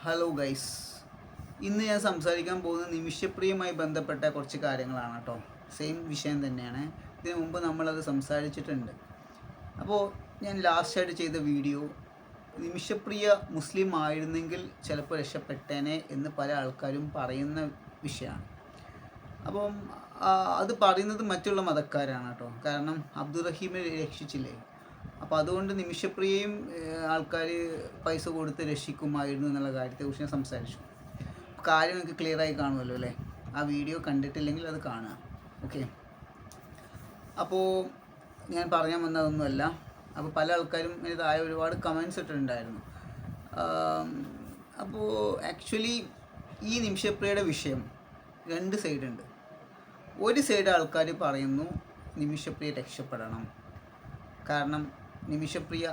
Hello guys, ഇന്ന് ഞാൻ സംസാരിക്കാൻ പോകുന്നത് നിമിഷപ്രിയമായി ബന്ധപ്പെട്ട കുറച്ച് കാര്യങ്ങളാണ് കേട്ടോ. സെയിം വിഷയം തന്നെയാണ്. ഇതിനു മുമ്പ് നമ്മളത് സംസാരിച്ചിട്ടുണ്ട്. അപ്പോൾ ഞാൻ ലാസ്റ്റായിട്ട് ചെയ്ത വീഡിയോ നിമിഷപ്രിയ മുസ്ലിം ആയിരുന്നെങ്കിൽ ചിലപ്പോൾ രക്ഷപ്പെട്ടേനെ എന്ന് പല ആൾക്കാരും പറയുന്ന വിഷയമാണ്. അപ്പം അത് പറയുന്നത് മറ്റുള്ള മതക്കാരാണ് കേട്ടോ. കാരണം അബ്ദുറഹീമിനെ രക്ഷിച്ചില്ലേ, അപ്പോൾ അതുകൊണ്ട് നിമിഷപ്രിയയും ആൾക്കാർ പൈസ കൊടുത്ത് രക്ഷിക്കുമായിരുന്നു എന്നുള്ള കാര്യത്തെക്കുറിച്ച് ഞാൻ സംസാരിച്ചു. കാര്യം നിങ്ങൾക്ക് ക്ലിയറായി കാണുമല്ലോ അല്ലേ? ആ വീഡിയോ കണ്ടിട്ടില്ലെങ്കിൽ അത് കാണുക. ഓക്കെ, അപ്പോൾ ഞാൻ പറയാൻ വന്നതൊന്നുമല്ല. അപ്പോൾ പല ആൾക്കാരും ഇതായ ഒരുപാട് കമൻസ് ഇട്ടിട്ടുണ്ടായിരുന്നു. അപ്പോൾ ആക്ച്വലി ഈ നിമിഷപ്രിയയുടെ വിഷയം രണ്ട് സൈഡുണ്ട്. ഒരു സൈഡ് ആൾക്കാർ പറയുന്നു നിമിഷപ്രിയ രക്ഷപ്പെടണം, കാരണം നിമിഷപ്രിയ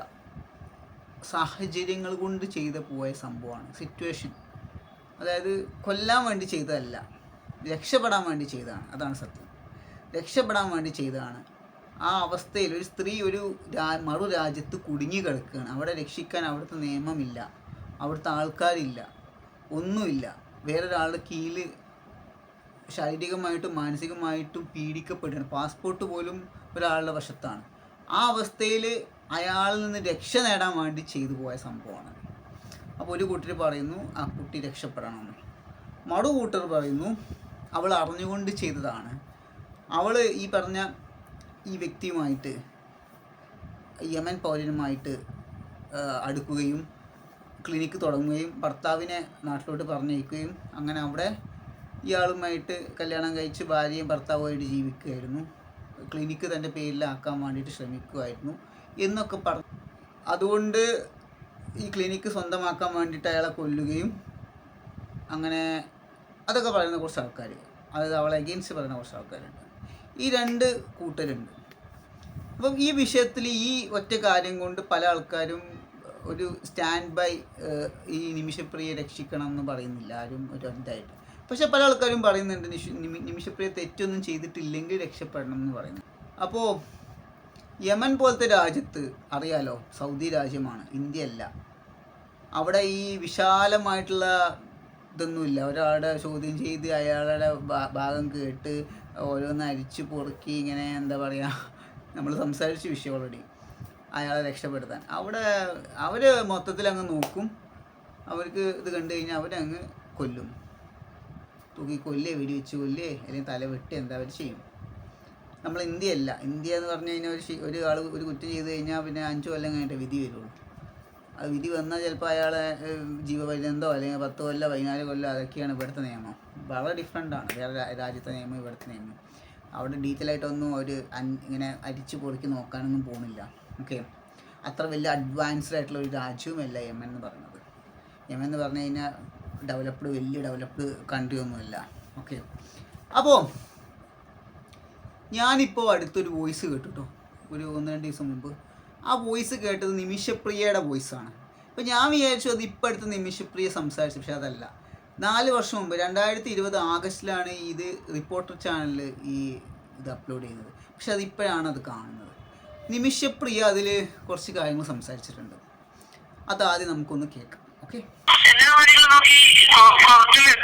സാഹചര്യങ്ങൾ കൊണ്ട് ചെയ്ത് പോയ സംഭവമാണ്, സിറ്റുവേഷൻ. അതായത് കൊല്ലാൻ വേണ്ടി ചെയ്തതല്ല, രക്ഷപ്പെടാൻ വേണ്ടി ചെയ്തതാണ്. അതാണ് സത്യം. രക്ഷപ്പെടാൻ വേണ്ടി ചെയ്തതാണ്. ആ അവസ്ഥയിൽ ഒരു സ്ത്രീ ഒരു മറു രാജ്യത്ത് കുടുങ്ങി കിടക്കുകയാണ്. അവിടെ രക്ഷിക്കാൻ അവിടുത്തെ നിയമമില്ല, അവിടുത്തെ ആൾക്കാരില്ല, ഒന്നുമില്ല. വേറൊരാളുടെ കീഴിൽ ശാരീരികമായിട്ടും മാനസികമായിട്ടും പീഡിക്കപ്പെടുകയാണ്. പാസ്പോർട്ട് പോലും ഒരാളുടെ വശത്താണ്. ആ അവസ്ഥയിൽ അയാളിൽ നിന്ന് രക്ഷ നേടാൻ വേണ്ടി ചെയ്തു പോയ സംഭവമാണ്. അപ്പോൾ ഒരു കൂട്ടർ പറയുന്നു ആ കുട്ടി രക്ഷപ്പെടണമെന്ന്, മറു കൂട്ടർ പറയുന്നു അവൾ അറിഞ്ഞുകൊണ്ട് ചെയ്തതാണ്. അവൾ ഈ പറഞ്ഞ ഈ വ്യക്തിയുമായിട്ട്, യമൻ പൗരനുമായിട്ട് അടുക്കുകയും ക്ലിനിക്ക് തുടങ്ങുകയും ഭർത്താവിനെ നാട്ടിലോട്ട് പറഞ്ഞയക്കുകയും അങ്ങനെ അവിടെ ഇയാളുമായിട്ട് കല്യാണം കഴിച്ച് ഭാര്യയും ഭർത്താവുമായിട്ട് ജീവിക്കുകയായിരുന്നു. ക്ലിനിക്ക് തൻ്റെ പേരിലാക്കാൻ വേണ്ടിയിട്ട് ശ്രമിക്കുമായിരുന്നു എന്നൊക്കെ പറഞ്ഞു. അതുകൊണ്ട് ഈ ക്ലിനിക്ക് സ്വന്തമാക്കാൻ വേണ്ടിയിട്ട് അയാളെ കൊല്ലുകയും അങ്ങനെ അതൊക്കെ പറയുന്ന കുറച്ച് ആൾക്കാർ, അതായത് അവളെ അഗെയിൻസ്റ്റ് പറയുന്ന കുറച്ച് ആൾക്കാരുണ്ട്. ഈ രണ്ട് കൂട്ടരുണ്ട്. അപ്പം ഈ വിഷയത്തിൽ ഈ ഒറ്റ കാര്യം കൊണ്ട് പല ആൾക്കാരും ഒരു സ്റ്റാൻഡ് ബൈ ഈ നിമിഷപ്രിയയെ രക്ഷിക്കണം എന്ന് പറയുന്നില്ല ആരും ഒരു ഇതായിട്ട്. പക്ഷെ പല ആൾക്കാരും പറയുന്നുണ്ട് നിമിഷപ്രിയ തെറ്റൊന്നും ചെയ്തിട്ടില്ലെങ്കിൽ രക്ഷപ്പെടണം എന്ന് പറയുന്നു. അപ്പോൾ യമൻ പോലത്തെ രാജ്യത്ത് അറിയാലോ, സൗദി രാജ്യമാണ്, ഇന്ത്യ അല്ല. അവിടെ ഈ വിശാലമായിട്ടുള്ള ഇതൊന്നുമില്ല. ഒരാളുടെ ചോദ്യം ചെയ്ത് അയാളുടെ ഭാഗം കേട്ട് ഓരോന്ന് അരിച്ച് പൊറുക്കി ഇങ്ങനെ എന്താ പറയുക, നമ്മൾ സംസാരിച്ച വിഷയം ഓൾറെഡി, അയാളെ രക്ഷപ്പെടുത്താൻ അവിടെ അവർ മൊത്തത്തിൽ അങ്ങ് നോക്കും. അവർക്ക് ഇത് കണ്ടു കഴിഞ്ഞാൽ അവരങ്ങ് കൊല്ലും, തൂക്കി കൊല്ലേ, വെടിവെച്ച് കൊല്ലേ, അല്ലെങ്കിൽ തല വെട്ടി എന്താ അവർ ചെയ്യും. നമ്മൾ ഇന്ത്യ അല്ല. ഇന്ത്യ എന്ന് പറഞ്ഞു കഴിഞ്ഞാൽ ഒരാൾ ഒരു കുറ്റം ചെയ്ത് കഴിഞ്ഞാൽ പിന്നെ 5 കൊല്ലം കഴിഞ്ഞിട്ട് വിധി വരുള്ളൂ. ആ വിധി വന്നാൽ ചിലപ്പോൾ അയാളെ ജീവപര്യന്തോ അല്ലെങ്കിൽ 10 കൊല്ലം 14 കൊല്ലം അതൊക്കെയാണ് ഇവിടുത്തെ നിയമം. വളരെ ഡിഫറെൻ്റാണ് വേറെ രാജ്യത്തെ നിയമം ഇവിടുത്തെ നിയമം. അവിടെ ഡീറ്റെയിൽ ആയിട്ടൊന്നും ഒരു ഇങ്ങനെ അരിച്ച് പൊറുക്കി നോക്കാനൊന്നും പോകുന്നില്ല. ഓക്കെ, അത്ര വലിയ അഡ്വാൻസ്ഡ് ആയിട്ടുള്ള ഒരു രാജ്യവുമല്ല യമൻ എന്ന് പറയുന്നത്. യമൻ എന്ന് പറഞ്ഞു കഴിഞ്ഞാൽ വലിയ ഡെവലപ്ഡ് കൺട്രി ഒന്നുമല്ല. ഓക്കെ, അപ്പോൾ ഞാനിപ്പോൾ അടുത്തൊരു വോയിസ് കേട്ടോ, ഒരു 1-2 ദിവസം മുമ്പ്. ആ വോയിസ് കേട്ടത് നിമിഷപ്രിയയുടെ വോയിസാണ്. അപ്പോൾ ഞാൻ വിചാരിച്ചു അത് ഇപ്പോൾ അടുത്ത് നിമിഷപ്രിയ സംസാരിച്ചു, പക്ഷെ അതല്ല. 4 വർഷം മുമ്പ് 2020 ആഗസ്റ്റിലാണ് ഇത് റിപ്പോർട്ടർ ചാനലിൽ ഇത് അപ്ലോഡ് ചെയ്യുന്നത്. പക്ഷെ അതിപ്പോഴാണ് അത് കാണുന്നത്. നിമിഷപ്രിയ അതിൽ കുറച്ച് കാര്യങ്ങൾ സംസാരിച്ചിട്ടുണ്ട്. അതാദ്യം നമുക്കൊന്ന് കേൾക്കാം. ഓക്കെ, എല്ലാ കാര്യങ്ങളും നോക്കി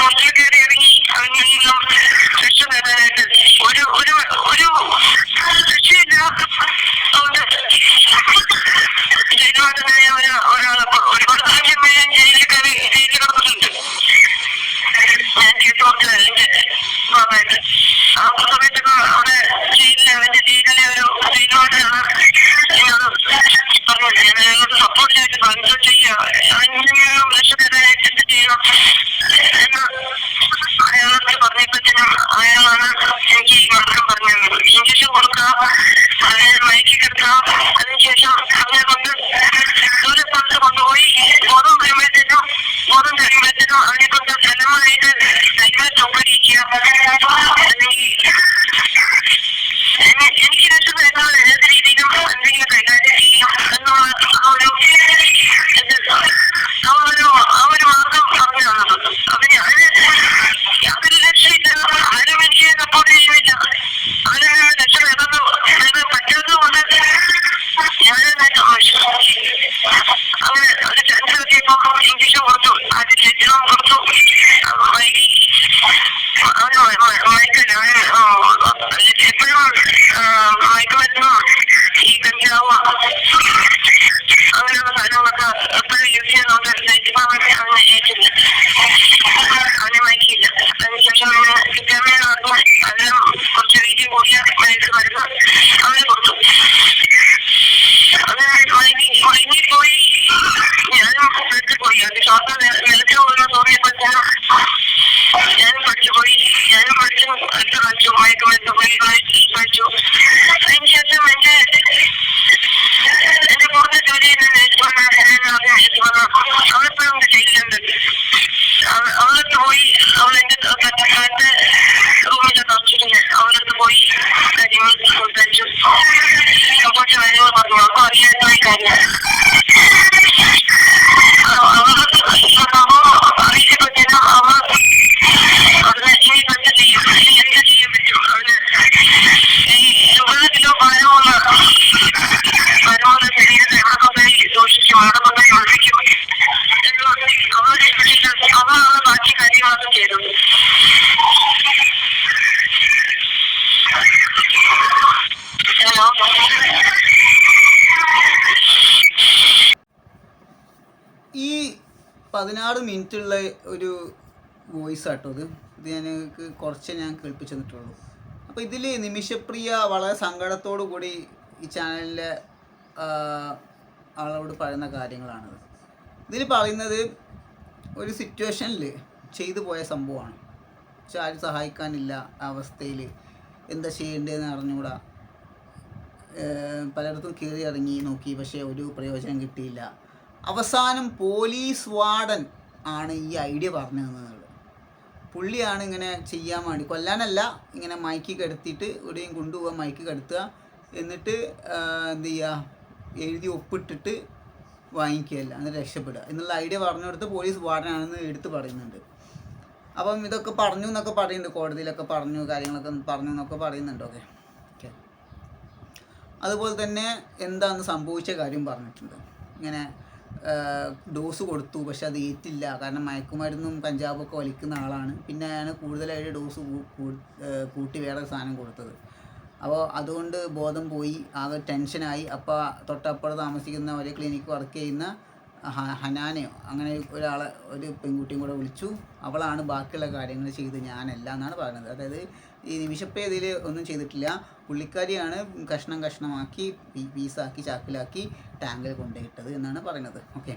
പുറത്തിൽ കയറി ഇറങ്ങി അങ്ങനെയെല്ലാം രക്ഷ നേടാനായിട്ട് ഒരു ഒരു ഒരു രക്ഷയില്ല. ജയിലുവാസനായ ഒരാളെ ഒരുപാട് പ്രാവശ്യം ഞാൻ ജയിലിൽ കിടന്നിട്ടുണ്ട്. ഞാൻ കേസ് കൊടുത്തതല്ല എന്റെ ഭാഗമായിട്ട്. ആ സമയത്തൊക്കെ അവിടെ അവന്റെ ജയിലിലെ ഒരു ജയിലുവാസനാണ് എന്നോട് പറഞ്ഞത്. ഞാൻ അയാളോട് സപ്പോർട്ട് ചെയ്തിട്ട് ബന്ധം ചെയ്യുക, അങ്ങനെയെല്ലാം രക്ഷ നേടാനായിട്ട് എന്ത് ചെയ്യണം എന്ന് അയാളോട് പറഞ്ഞപ്പോഴത്തേനും അയാളാണ് എനിക്ക് ഈ മാർഗം പറഞ്ഞു തന്നത്. ഇഞ്ചക്ഷൻ കൊടുക്കുക, മയക്കി കിടക്കുക, അതിനുശേഷം അവനെ കൊണ്ട് ദൂരെ സ്ഥലത്ത് കൊണ്ടുപോയി ബോധം വരുമ്പോഴത്തേനും അവളാണ് ബാക്കി കാര്യങ്ങളൊക്കെ ചെയ്തത്. ഹലോ, ഈ 16 മിനിറ്റുള്ള ഒരു വോയിസ് ആട്ടോ ഇത് ഞങ്ങൾക്ക് കുറച്ച് ഞാൻ കേൾപ്പിച്ചു തന്നിട്ടുള്ളൂ. അപ്പോൾ ഇതിൽ നിമിഷപ്രിയ വളരെ സങ്കടത്തോടു കൂടി ഈ ചാനലിലെ ആളോട് പറയുന്ന കാര്യങ്ങളാണത്. ഇതിൽ പറയുന്നത് ഒരു സിറ്റുവേഷനിൽ ചെയ്തു പോയ സംഭവമാണ്. പക്ഷെ ആരും സഹായിക്കാനില്ല അവസ്ഥയിൽ എന്താ ചെയ്യേണ്ടതെന്ന് അറിഞ്ഞുകൂടാ. പലയിടത്തും കയറി ഇറങ്ങി നോക്കി, പക്ഷേ ഒരു പ്രയോജനം കിട്ടിയില്ല. അവസാനം പോലീസ് വാർഡൻ ആണ് ഈ ഐഡിയ പറഞ്ഞു തന്നത്. പുള്ളിയാണ് ഇങ്ങനെ ചെയ്യാൻ വേണ്ടി, കൊല്ലാനല്ല, ഇങ്ങനെ മയക്കി കെടുത്തിയിട്ട് എവിടെയും കൊണ്ടുപോകാൻ മയക്കി കെടുത്തുക, എന്നിട്ട് എന്ത് ചെയ്യുക, എഴുതി ഒപ്പിട്ടിട്ട് വാങ്ങിക്കുകയല്ല, എന്നിട്ട് രക്ഷപ്പെടുക എന്നുള്ള ഐഡിയ പറഞ്ഞു കൊടുത്ത് പോലീസ് വാർഡനാണെന്ന് എടുത്ത് പറയുന്നുണ്ട്. അപ്പം ഇതൊക്കെ പറഞ്ഞു എന്നൊക്കെ പറയുന്നുണ്ട്, കോടതിയിലൊക്കെ പറഞ്ഞു, കാര്യങ്ങളൊക്കെ പറഞ്ഞു എന്നൊക്കെ പറയുന്നുണ്ട്. ഓക്കെ. അതുപോലെ തന്നെ എന്താണെന്ന് സംഭവിച്ച കാര്യം പറഞ്ഞിട്ടുണ്ട്. ഇങ്ങനെ ഡോസ് കൊടുത്തു, പക്ഷെ അത് ഏറ്റില്ല. കാരണം മയക്കുമരുന്നും കഞ്ചാവൊക്കെ വലിക്കുന്ന ആളാണ്. പിന്നെയാണ് കൂടുതലായിട്ട് ഡോസ് കൂട്ടി വേറെ സാധനം കൊടുത്തത്. അപ്പോൾ അതുകൊണ്ട് ബോധം പോയി, ആകെ ടെൻഷനായി. അപ്പോൾ തൊട്ടപ്പുറത്ത് താമസിക്കുന്ന ഒരു ക്ലിനിക്ക് വർക്ക് ചെയ്യുന്ന ഹനാനെയോ അങ്ങനെ ഒരാളെ, ഒരു പെൺകുട്ടിയും കൂടെ വിളിച്ചു. അവളാണ് ബാക്കിയുള്ള കാര്യങ്ങൾ ചെയ്ത്, ഞാനല്ല എന്നാണ് പറയുന്നത്. അതായത് ഈ നിമിഷപ്രിയ ഇതിൽ ഒന്നും ചെയ്തിട്ടില്ല. പുള്ളിക്കാരിയാണ് കഷ്ണമാക്കി പീസാക്കി ചാക്കിലാക്കി ടാങ്കിൽ കൊണ്ടുപോയിട്ടത് എന്നാണ് പറയുന്നത്. ഓക്കെ.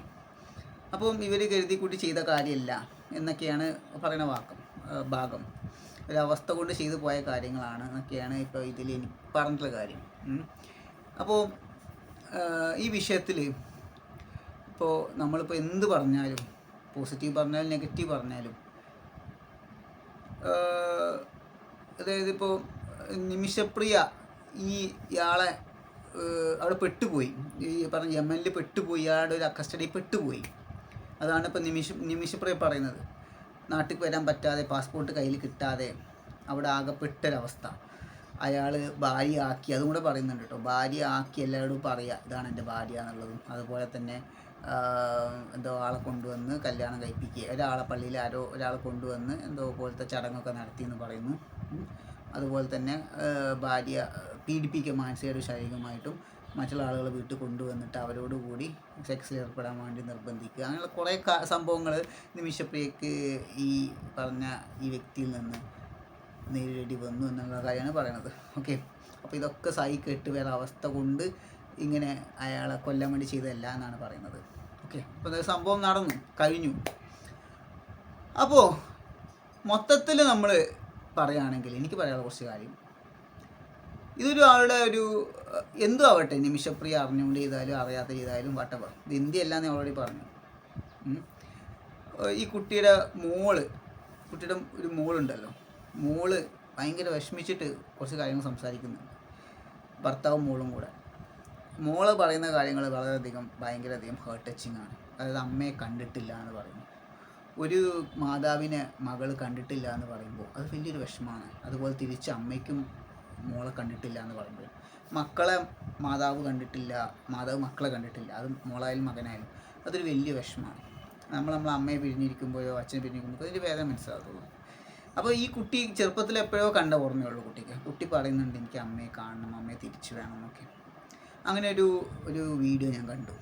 അപ്പം ഇവർ കരുതി കൂട്ടി ചെയ്ത കാര്യമല്ല എന്നൊക്കെയാണ് പറയുന്ന ഭാഗം. ഒരവസ്ഥ കൊണ്ട് ചെയ്തു പോയ കാര്യങ്ങളാണ് എന്നൊക്കെയാണ് ഇപ്പോൾ ഇതിൽ എനിക്ക് പറഞ്ഞിട്ടുള്ള കാര്യം. അപ്പോൾ ഈ വിഷയത്തിൽ ഇപ്പോൾ നമ്മളിപ്പോൾ എന്ത് പറഞ്ഞാലും, പോസിറ്റീവ് പറഞ്ഞാലും നെഗറ്റീവ് പറഞ്ഞാലും, അതായത് ഇപ്പോൾ നിമിഷപ്രിയ ഇയാളെ അവിടെ പെട്ടുപോയി, ഈ പറഞ്ഞ യമനിൽ പെട്ടുപോയി, ഇയാളുടെ ഒരു കസ്റ്റഡിയിൽ പെട്ടുപോയി. അതാണ് ഇപ്പോൾ നിമിഷപ്രിയ പറയുന്നത്. നാട്ടിൽ വരാൻ പറ്റാതെ, പാസ്പോർട്ട് കയ്യിൽ കിട്ടാതെ അവിടെ ആകെപ്പെട്ടൊരവസ്ഥ. അയാൾ ഭാര്യ ആക്കി, അതും കൂടെ പറയുന്നുണ്ട് കേട്ടോ, ഭാര്യ ആക്കി എല്ലാവരോടും പറയുക ഇതാണ് എൻ്റെ ഭാര്യ എന്നുള്ളതും. അതുപോലെ തന്നെ എന്തോ ആളെ കൊണ്ടുവന്ന് കല്യാണം കഴിപ്പിക്കുക, ഒരാളെ പള്ളിയിൽ ഒരാളെ കൊണ്ടുവന്ന് എന്തോ പോലത്തെ ചടങ്ങൊക്കെ നടത്തിയെന്ന് പറയുന്നു. അതുപോലെ തന്നെ ഭാര്യ പീഡിപ്പിക്കുക, മാനസികമായിട്ടും ശാരീരികമായിട്ടും മറ്റുള്ള ആളുകൾ വീട്ടിൽ കൊണ്ടുവന്നിട്ട് അവരോടുകൂടി സെക്സിൽ ഏർപ്പെടാൻ വേണ്ടി നിർബന്ധിക്കുക. അങ്ങനെയുള്ള കുറേ സംഭവങ്ങൾ നിമിഷപ്രിയക്ക് ഈ പറഞ്ഞ ഈ വ്യക്തിയിൽ നിന്ന് നേരിടേണ്ടി വന്നു എന്നുള്ള കാര്യമാണ് പറയുന്നത്. ഓക്കെ. അപ്പോൾ ഇതൊക്കെ കേട്ട് വേറെ അവസ്ഥ കൊണ്ട് ഇങ്ങനെ അയാളെ കൊല്ലാൻ വേണ്ടി ചെയ്തതല്ല എന്നാണ് പറയുന്നത്. ഓക്കെ. അപ്പോൾ സംഭവം കഴിഞ്ഞു. അപ്പോൾ മൊത്തത്തിൽ നമ്മൾ പറയുകയാണെങ്കിൽ എനിക്ക് പറയാനുള്ള കുറച്ച് കാര്യം, ഇതൊരു ആളുടെ ഒരു എന്തും ആവട്ടെ, നിമിഷപ്രിയ അറിഞ്ഞുകൊണ്ട് ചെയ്താലും അറിയാത്ത ചെയ്താലും വട്ടവർ, ഇത് ഇന്ത്യയല്ല എന്ന് ഓൾറെഡി പറഞ്ഞു. ഈ കുട്ടിയുടെ ഒരു മോളുണ്ടല്ലോ, മോള് ഭയങ്കര വിഷമിച്ചിട്ട് കുറച്ച് കാര്യങ്ങൾ സംസാരിക്കുന്നുണ്ട്, ഭർത്താവും മോളും കൂടെ. മോള് പറയുന്ന കാര്യങ്ങൾ ഭയങ്കരധികം ഹേർട്ട് ടച്ചിങ് ആണ്. അതായത് അമ്മയെ കണ്ടിട്ടില്ല എന്ന് പറയുന്നു. ഒരു മാതാവിനെ മകൾ കണ്ടിട്ടില്ല എന്ന് പറയുമ്പോൾ അത് വലിയൊരു വിഷമമാണ്. അതുപോലെ തിരിച്ച് അമ്മയ്ക്കും മോളെ കണ്ടിട്ടില്ല എന്ന് പറയുമ്പോൾ, മക്കളെ മാതാവ് കണ്ടിട്ടില്ല, മാതാവ് മക്കളെ കണ്ടിട്ടില്ല, അത് മോളായാലും മകനായാലും അതൊരു വലിയ വിഷമമാണ്. നമ്മളെ അമ്മയെ പിരിഞ്ഞിരിക്കുമ്പോഴോ അച്ഛനെ പിരിഞ്ഞിരിക്കുമ്പോഴോ അതിൻ്റെ വേദന മനസ്സിലാകത്തുള്ളൂ. അപ്പോൾ ഈ കുട്ടി ചെറുപ്പത്തിൽ എപ്പോഴോ കണ്ട ഓർമ്മയുള്ളൂ കുട്ടി പറയുന്നുണ്ട് എനിക്ക് അമ്മയെ കാണണം, അമ്മയെ തിരിച്ചു വേണം എന്നൊക്കെ. അങ്ങനെ ഒരു വീഡിയോ ഞാൻ കണ്ടു.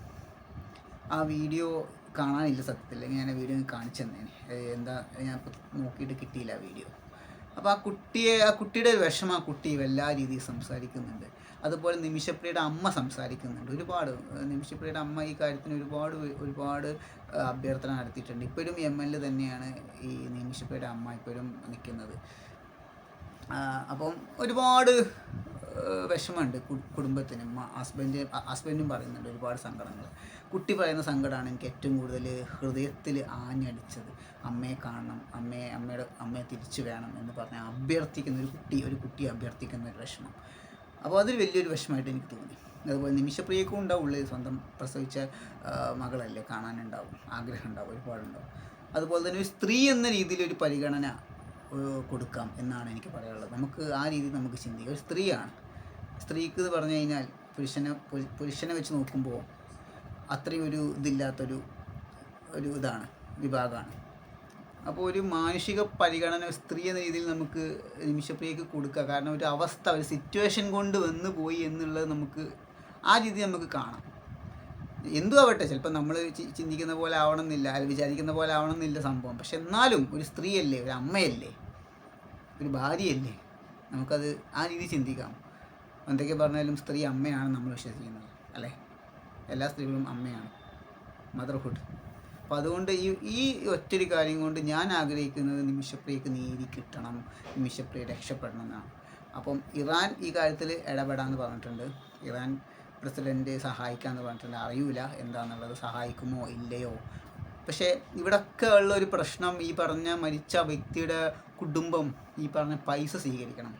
ആ വീഡിയോ കാണാനില്ല സത്യത്തിൽ, ഞാൻ ആ വീഡിയോ കാണിച്ചു തന്നേനെ. ഞാൻ നോക്കിയിട്ട് കിട്ടിയില്ല ആ വീഡിയോ. അപ്പോൾ ആ കുട്ടിയുടെ വിഷമം ആ കുട്ടി എല്ലാ രീതിയിൽ സംസാരിക്കുന്നുണ്ട്. അതുപോലെ നിമിഷപ്രിയയുടെ അമ്മ സംസാരിക്കുന്നുണ്ട്. നിമിഷപ്രിയയുടെ അമ്മ ഈ കാര്യത്തിന് ഒരുപാട് അഭ്യർത്ഥന നടത്തിയിട്ടുണ്ട്. ഇപ്പോഴും ML തന്നെയാണ് ഈ നിമിഷപ്രിയയുടെ അമ്മ ഇപ്പോഴും നിൽക്കുന്നത്. അപ്പം ഒരുപാട് വിഷമമുണ്ട് കുടുംബത്തിനും. ഹസ്ബൻഡും പറയുന്നുണ്ട് ഒരുപാട് സങ്കടങ്ങൾ. കുട്ടി പറയുന്ന സങ്കടമാണ് എനിക്ക് ഏറ്റവും കൂടുതൽ ഹൃദയത്തിൽ ആഞ്ഞടിച്ചത്. അമ്മയെ കാണണം, അമ്മയെ തിരിച്ചു വേണം എന്ന് പറഞ്ഞ് അഭ്യർത്ഥിക്കുന്ന ഒരു കുട്ടി അഭ്യർത്ഥിക്കുന്ന ഒരു വിഷമം. അപ്പോൾ അതൊരു വലിയൊരു വിഷമമായിട്ട് എനിക്ക് തോന്നി. അതുപോലെ നിമിഷപ്രിയക്കും ഉണ്ടാവും ഉള്ളിൽ, സ്വന്തം പ്രസവിച്ച മകളല്ലേ, കാണാനുണ്ടാവും, ആഗ്രഹം ഉണ്ടാവും, ഒരുപാടുണ്ടാവും. അതുപോലെ തന്നെ ഒരു സ്ത്രീ എന്ന രീതിയിൽ ഒരു പരിഗണന കൊടുക്കാം എന്നാണ് എനിക്ക് പറയാനുള്ളത്. നമുക്ക് ആ രീതിയിൽ നമുക്ക് ചിന്തിക്കാം. ഒരു സ്ത്രീക്ക് എന്ന് പറഞ്ഞു കഴിഞ്ഞാൽ പുരുഷനെ വെച്ച് നോക്കുമ്പോൾ അത്രയും ഇതില്ലാത്തൊരു ഇതാണ് വിഭാഗമാണ്. അപ്പോൾ ഒരു മാനുഷിക പരിഗണന സ്ത്രീ എന്ന രീതിയിൽ നമുക്ക് നിമിഷപ്രിയക്ക് കൊടുക്കുക. കാരണം ഒരു അവസ്ഥ, ഒരു സിറ്റുവേഷൻ കൊണ്ട് വന്നു പോയി എന്നുള്ളത് നമുക്ക് ആ രീതി നമുക്ക് കാണാം. എന്തും ആവട്ടെ, ചിലപ്പോൾ നമ്മൾ ചിന്തിക്കുന്ന പോലെ ആവണമെന്നില്ല, അല്ലെങ്കിൽ വിചാരിക്കുന്ന പോലെ ആവണമെന്നില്ല സംഭവം. പക്ഷെ എന്നാലും ഒരു സ്ത്രീയല്ലേ, ഒരു അമ്മയല്ലേ, ഒരു ഭാര്യയല്ലേ, നമുക്കത് ആ രീതി ചിന്തിക്കാം. എന്തൊക്കെ പറഞ്ഞാലും സ്ത്രീ അമ്മയാണ് നമ്മൾ വിശ്വസിക്കുന്നത്, അല്ലേ? എല്ലാ സ്ത്രീകളും അമ്മയാണ്, മദർഹുഡ്. അപ്പോൾ അതുകൊണ്ട് ഈ ഒറ്റൊരു കാര്യം കൊണ്ട് ഞാൻ ആഗ്രഹിക്കുന്നത് നിമിഷപ്രിയക്ക് നീതി കിട്ടണം, നിമിഷപ്രിയ രക്ഷപ്പെടണം എന്നാണ്. അപ്പം ഇറാൻ ഈ കാര്യത്തിൽ ഇടപെടാമെന്ന് പറഞ്ഞിട്ടുണ്ട്. ഇറാൻ പ്രസിഡൻറ്റ് സഹായിക്കാമെന്ന് പറഞ്ഞിട്ടുണ്ട്. അറിയില്ല എന്താണെന്നുള്ളത്, സഹായിക്കുമോ ഇല്ലയോ. പക്ഷേ ഇവിടെയൊക്കെ ഉള്ള ഒരു പ്രശ്നം, ഈ പറഞ്ഞ മരിച്ച വ്യക്തിയുടെ കുടുംബം ഈ പറഞ്ഞ പൈസ സ്വീകരിക്കണം,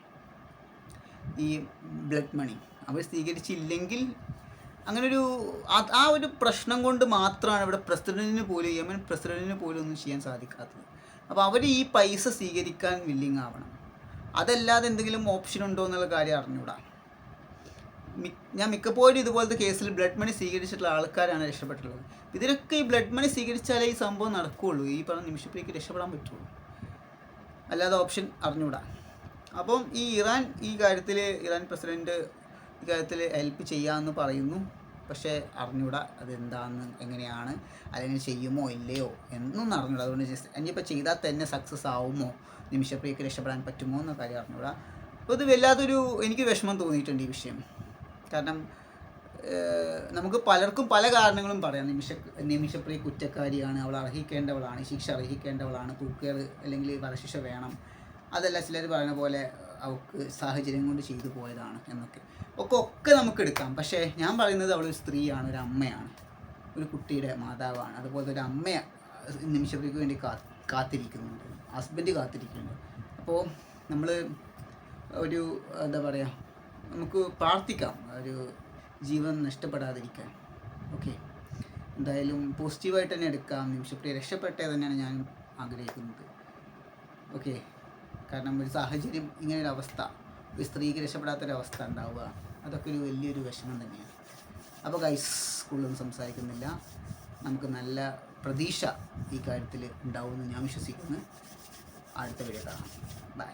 ഈ ബ്ലഡ് മണി. അവർ സ്വീകരിച്ചില്ലെങ്കിൽ അങ്ങനൊരു ആ ഒരു പ്രശ്നം കൊണ്ട് മാത്രമാണ് ഇവിടെ പ്രസിഡൻറ്റിന് പോലും, യമൻ പ്രസിഡൻറ്റിന് പോലും ഒന്നും ചെയ്യാൻ സാധിക്കാത്തത്. അപ്പോൾ അവർ ഈ പൈസ സ്വീകരിക്കാൻ വില്ലിങ് ആവണം. അതല്ലാതെ എന്തെങ്കിലും ഓപ്ഷൻ ഉണ്ടോ എന്നുള്ള കാര്യം അറിഞ്ഞൂടാ. ഞാൻ മിക്കപ്പോഴും ഇതുപോലത്തെ കേസിൽ ബ്ലഡ് മണി സ്വീകരിച്ചിട്ടുള്ള ആൾക്കാരാണ് രക്ഷപ്പെട്ടുള്ളത്. ഇതിലൊക്കെ ഈ ബ്ലഡ് മണി സ്വീകരിച്ചാലേ ഈ സംഭവം നടക്കുകയുള്ളൂ, ഈ പറഞ്ഞ നിമിഷപ്രിയക്ക് രക്ഷപ്പെടാൻ പറ്റുള്ളൂ, അല്ലാതെ ഓപ്ഷൻ അറിഞ്ഞൂടാ. അപ്പം ഈ ഈ കാര്യത്തിൽ ഇറാൻ പ്രസിഡൻറ്റ് ഈ കാര്യത്തിൽ ഹെൽപ്പ് ചെയ്യാമെന്ന് പറയുന്നു. പക്ഷേ അറിഞ്ഞൂടാ അതെന്താണെന്ന്, എങ്ങനെയാണ്, അല്ലെങ്കിൽ ചെയ്യുമോ ഇല്ലയോ എന്നൊന്നും അറിഞ്ഞൂടാ. അതുകൊണ്ട് ഇനിയിപ്പോൾ ചെയ്താൽ തന്നെ സക്സസ് ആവുമോ, നിമിഷപ്രിയക്ക് രക്ഷപ്പെടാൻ പറ്റുമോ എന്ന കാര്യം അറിഞ്ഞൂടാ. അപ്പോൾ ഇത് വല്ലാത്തൊരു എനിക്ക് വിഷമം തോന്നിയിട്ടുണ്ട് ഈ വിഷയം. കാരണം നമുക്ക് പലർക്കും പല കാരണങ്ങളും പറയാം. നിമിഷപ്രിയ കുറ്റക്കാരിയാണ്, അവൾ അർഹിക്കേണ്ടവളാണ്, ശിക്ഷ അർഹിക്കേണ്ടവളാണ്, തൂക്കേറ് അല്ലെങ്കിൽ വധശിക്ഷ വേണം. അതല്ല ചിലർ പറയുന്ന പോലെ അവൾക്ക് സാഹചര്യം കൊണ്ട് ചെയ്തു പോയതാണ് എന്നൊക്കെ ഒക്കെ നമുക്ക് എടുക്കാം. പക്ഷേ ഞാൻ പറയുന്നത് അവളൊരു സ്ത്രീയാണ്, ഒരു അമ്മയാണ്, ഒരു കുട്ടിയുടെ മാതാവാണ്. അതുപോലെ ഒരു അമ്മ നിമിഷപ്രിയക്ക് വേണ്ടി കാത്തിരിക്കുന്നുണ്ട്, ഹസ്ബൻഡ് കാത്തിരിക്കുന്നുണ്ട്. അപ്പോൾ നമ്മൾ ഒരു എന്താ പറയുക, നമുക്ക് പ്രാർത്ഥിക്കാം ഒരു ജീവൻ നഷ്ടപ്പെടാതിരിക്കാൻ. ഓക്കെ, എന്തായാലും പോസിറ്റീവായിട്ട് തന്നെ എടുക്കാം. നിമിഷപ്രിയ രക്ഷപ്പെട്ടേ തന്നെയാണ് ഞാൻ ആഗ്രഹിക്കുന്നത്. ഓക്കെ, കാരണം ഒരു സാഹചര്യം, ഇങ്ങനൊരു അവസ്ഥ, ഒരു സ്ത്രീക്ക് രക്ഷപ്പെടാത്തൊരവസ്ഥ ഉണ്ടാവുക, അതൊക്കെ ഒരു വലിയൊരു വിഷമം തന്നെയാണ്. അപ്പോൾ ഗൈസ്, കൂടുതലൊന്നും സംസാരിക്കുന്നില്ല. നമുക്ക് നല്ല പ്രതീക്ഷ ഈ കാര്യത്തിൽ ഉണ്ടാവുമെന്ന് ഞാൻ വിശ്വസിക്കുന്നു. അടുത്ത വീഡിയോ കാണാം. ബൈ.